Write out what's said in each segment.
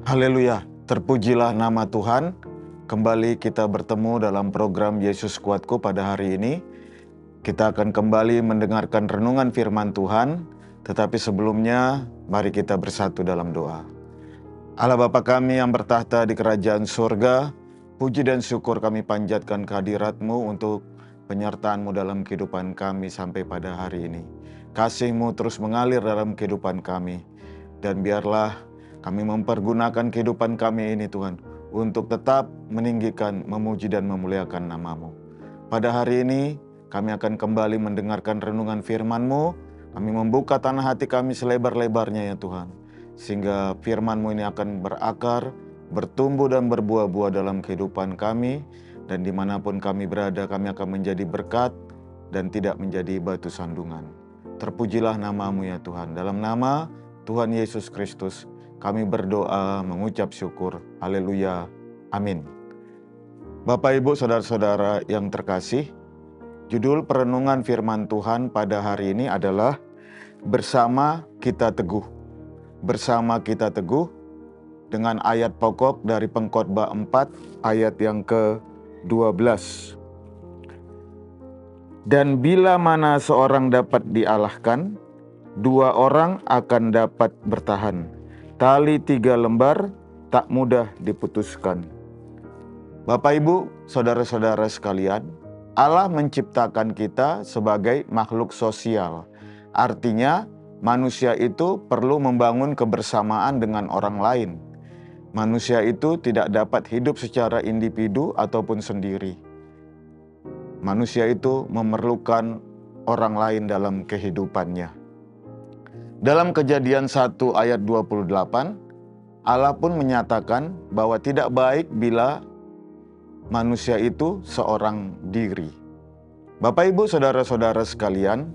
Haleluya, terpujilah nama Tuhan. Kembali kita bertemu dalam program Yesus Kuatku pada hari ini. Kita akan kembali mendengarkan renungan firman Tuhan, tetapi sebelumnya mari kita bersatu dalam doa. Allah Bapa kami yang bertahta di kerajaan surga, puji dan syukur kami panjatkan kehadirat-Mu untuk penyertaan-Mu dalam kehidupan kami sampai pada hari ini. Kasih-Mu terus mengalir dalam kehidupan kami, dan biarlah kami mempergunakan kehidupan kami ini Tuhan, untuk tetap meninggikan, memuji dan memuliakan nama-Mu. Pada hari ini kami akan kembali mendengarkan renungan firman-Mu. Kami membuka tanah hati kami selebar-lebarnya ya Tuhan, sehingga firman-Mu ini akan berakar, bertumbuh dan berbuah-buah dalam kehidupan kami. Dan dimanapun kami berada, kami akan menjadi berkat dan tidak menjadi batu sandungan. Terpujilah nama-Mu ya Tuhan. Dalam nama Tuhan Yesus Kristus kami berdoa mengucap syukur. Haleluya. Amin. Bapak, Ibu, Saudara-saudara yang terkasih, judul perenungan firman Tuhan pada hari ini adalah Bersama Kita Teguh. Bersama kita teguh, dengan ayat pokok dari Pengkhotbah 4 ayat yang ke-12. Dan bila mana seorang dapat dialahkan, dua orang akan dapat bertahan. Tali 3 lembar tak mudah diputuskan. Bapak, Ibu, Saudara-saudara sekalian, Allah menciptakan kita sebagai makhluk sosial. Artinya manusia itu perlu membangun kebersamaan dengan orang lain. Manusia itu tidak dapat hidup secara individu ataupun sendiri. Manusia itu memerlukan orang lain dalam kehidupannya. Dalam Kejadian 1 ayat 28, Allah pun menyatakan bahwa tidak baik bila manusia itu seorang diri. Bapak, Ibu, Saudara-saudara sekalian,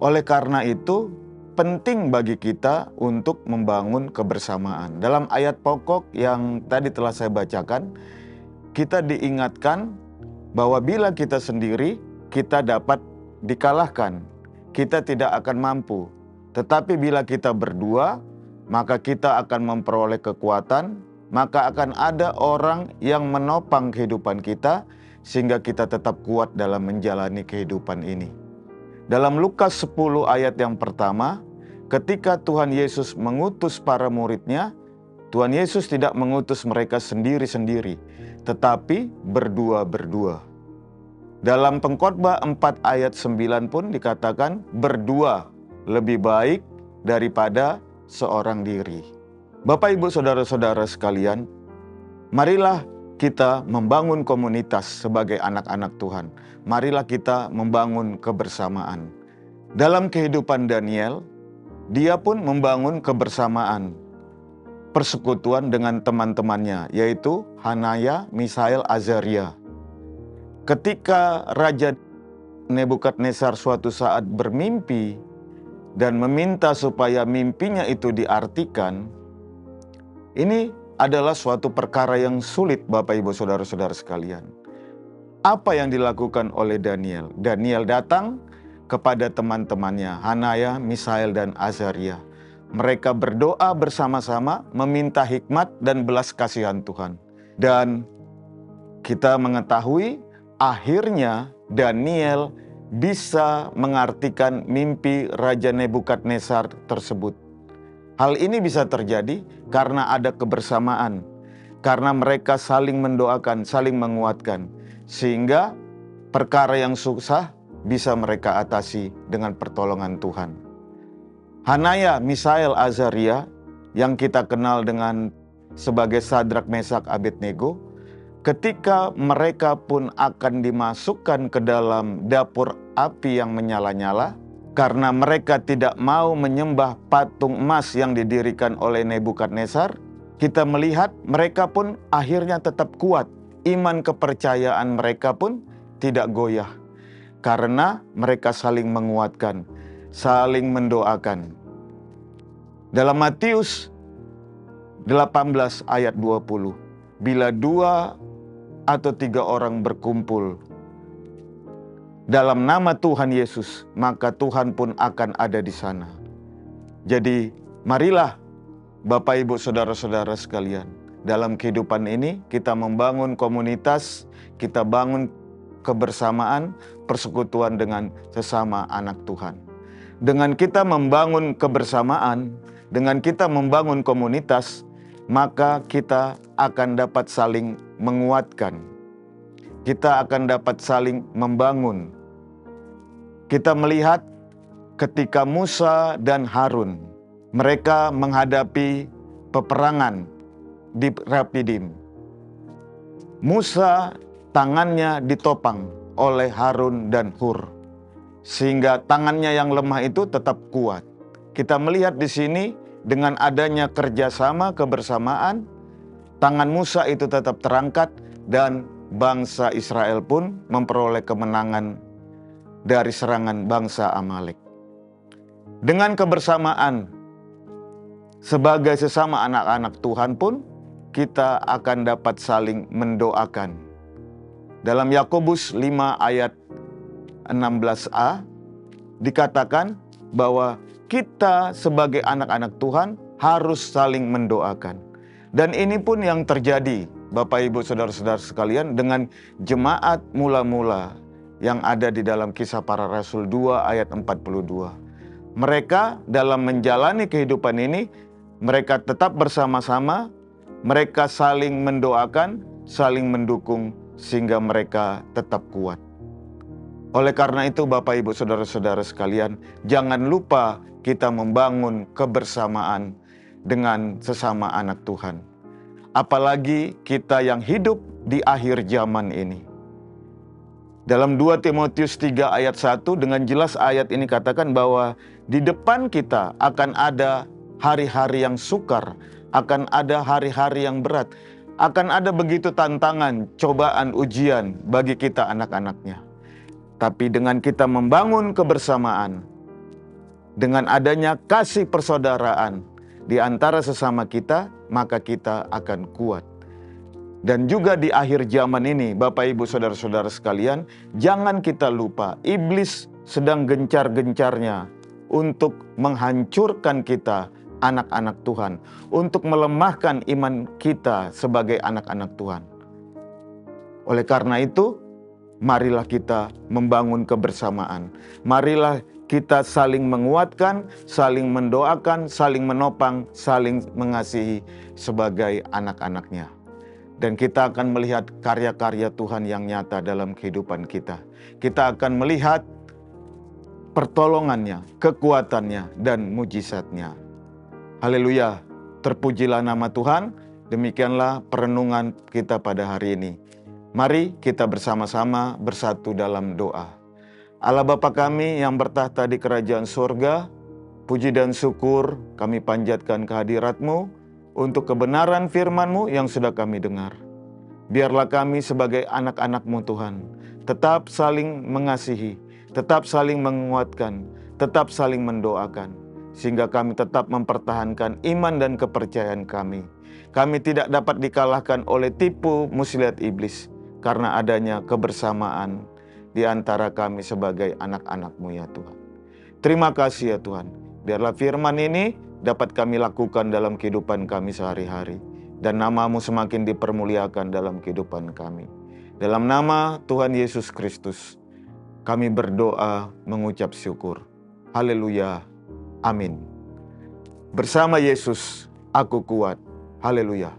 oleh karena itu penting bagi kita untuk membangun kebersamaan. Dalam ayat pokok yang tadi telah saya bacakan, kita diingatkan bahwa bila kita sendiri, kita dapat dikalahkan. Kita tidak akan mampu. Tetapi bila kita berdua, maka kita akan memperoleh kekuatan, maka akan ada orang yang menopang kehidupan kita, sehingga kita tetap kuat dalam menjalani kehidupan ini. Dalam Lukas 10 ayat yang pertama, ketika Tuhan Yesus mengutus para murid-Nya, Tuhan Yesus tidak mengutus mereka sendiri-sendiri, tetapi berdua-berdua. Dalam Pengkhotbah 4 ayat 9 pun dikatakan berdua lebih baik daripada seorang diri. Bapak, Ibu, Saudara-saudara sekalian, marilah kita membangun komunitas sebagai anak-anak Tuhan. Marilah kita membangun kebersamaan. Dalam kehidupan Daniel, dia pun membangun kebersamaan, persekutuan dengan teman-temannya, yaitu Hanaya, Misael, Azaria. Ketika Raja Nebukadnezar suatu saat bermimpi dan meminta supaya mimpinya itu diartikan, ini adalah suatu perkara yang sulit, Bapak, Ibu, Saudara-saudara sekalian. Apa yang dilakukan oleh Daniel? Daniel datang kepada teman-temannya, Hanaya, Misael, dan Azaria. Mereka berdoa bersama-sama, meminta hikmat dan belas kasihan Tuhan. Dan kita mengetahui akhirnya Daniel bisa mengartikan mimpi Raja Nebukadnezar tersebut. Hal ini bisa terjadi karena ada kebersamaan, karena mereka saling mendoakan, saling menguatkan, sehingga perkara yang susah bisa mereka atasi dengan pertolongan Tuhan. Hanaya, Misael, Azaria, yang kita kenal dengan sebagai Sadrak, Mesak, Abednego, ketika mereka pun akan dimasukkan ke dalam dapur api yang menyala-nyala, karena mereka tidak mau menyembah patung emas yang didirikan oleh Nebukadnezar, kita melihat mereka pun akhirnya tetap kuat. Iman kepercayaan mereka pun tidak goyah, karena mereka saling menguatkan, saling mendoakan. Dalam Matius 18 ayat 20, bila 2 atau 3 orang berkumpul dalam nama Tuhan Yesus, maka Tuhan pun akan ada di sana. Jadi marilah Bapak, Ibu, Saudara-saudara sekalian, dalam kehidupan ini kita membangun komunitas, kita bangun kebersamaan, persekutuan dengan sesama anak Tuhan. Dengan kita membangun kebersamaan, dengan kita membangun komunitas, maka kita akan dapat saling menguatkan. Kita akan dapat saling membangun. Kita melihat ketika Musa dan Harun, mereka menghadapi peperangan di Rafidim. Musa tangannya ditopang oleh Harun dan Hur, sehingga tangannya yang lemah itu tetap kuat. Kita melihat di sini dengan adanya kerjasama, kebersamaan, tangan Musa itu tetap terangkat dan bangsa Israel pun memperoleh kemenangan dari serangan bangsa Amalek. Dengan kebersamaan sebagai sesama anak-anak Tuhan pun kita akan dapat saling mendoakan. Dalam Yakobus 5 ayat 16a dikatakan bahwa kita sebagai anak-anak Tuhan harus saling mendoakan. Dan ini pun yang terjadi, Bapak, Ibu, Saudara-saudara sekalian, dengan jemaat mula-mula yang ada di dalam Kisah Para Rasul 2 ayat 42. Mereka dalam menjalani kehidupan ini, mereka tetap bersama-sama, mereka saling mendoakan, saling mendukung, sehingga mereka tetap kuat. Oleh karena itu, Bapak, Ibu, Saudara-saudara sekalian, jangan lupa kita membangun kebersamaan dengan sesama anak Tuhan. Apalagi kita yang hidup di akhir zaman ini. Dalam 2 Timotius 3 ayat 1 dengan jelas ayat ini katakan bahwa di depan kita akan ada hari-hari yang sukar, akan ada hari-hari yang berat, akan ada begitu tantangan, cobaan, ujian bagi kita anak-anaknya. Tapi dengan kita membangun kebersamaan, dengan adanya kasih persaudaraan di antara sesama kita, maka kita akan kuat. Dan juga di akhir zaman ini, Bapak, Ibu, Saudara-saudara sekalian, jangan kita lupa, iblis sedang gencar-gencarnya untuk menghancurkan kita, anak-anak Tuhan, untuk melemahkan iman kita sebagai anak-anak Tuhan. Oleh karena itu, marilah kita membangun kebersamaan. Marilah kita saling menguatkan, saling mendoakan, saling menopang, saling mengasihi sebagai anak-anaknya. Dan kita akan melihat karya-karya Tuhan yang nyata dalam kehidupan kita. Kita akan melihat pertolongannya, kekuatannya, dan mujizatnya. Haleluya, terpujilah nama Tuhan. Demikianlah perenungan kita pada hari ini. Mari kita bersama-sama bersatu dalam doa. Allah Bapa kami yang bertahta di kerajaan surga, puji dan syukur kami panjatkan kehadirat-Mu untuk kebenaran firman-Mu yang sudah kami dengar. Biarlah kami sebagai anak-anak-Mu Tuhan, tetap saling mengasihi, tetap saling menguatkan, tetap saling mendoakan, sehingga kami tetap mempertahankan iman dan kepercayaan kami. Kami tidak dapat dikalahkan oleh tipu muslihat iblis, karena adanya kebersamaan di antara kami sebagai anak-anak-Mu ya Tuhan. Terima kasih ya Tuhan. Biarlah firman ini dapat kami lakukan dalam kehidupan kami sehari-hari. Dan nama-Mu semakin dipermuliakan dalam kehidupan kami. Dalam nama Tuhan Yesus Kristus, kami berdoa mengucap syukur. Haleluya. Amin. Bersama Yesus, aku kuat. Haleluya.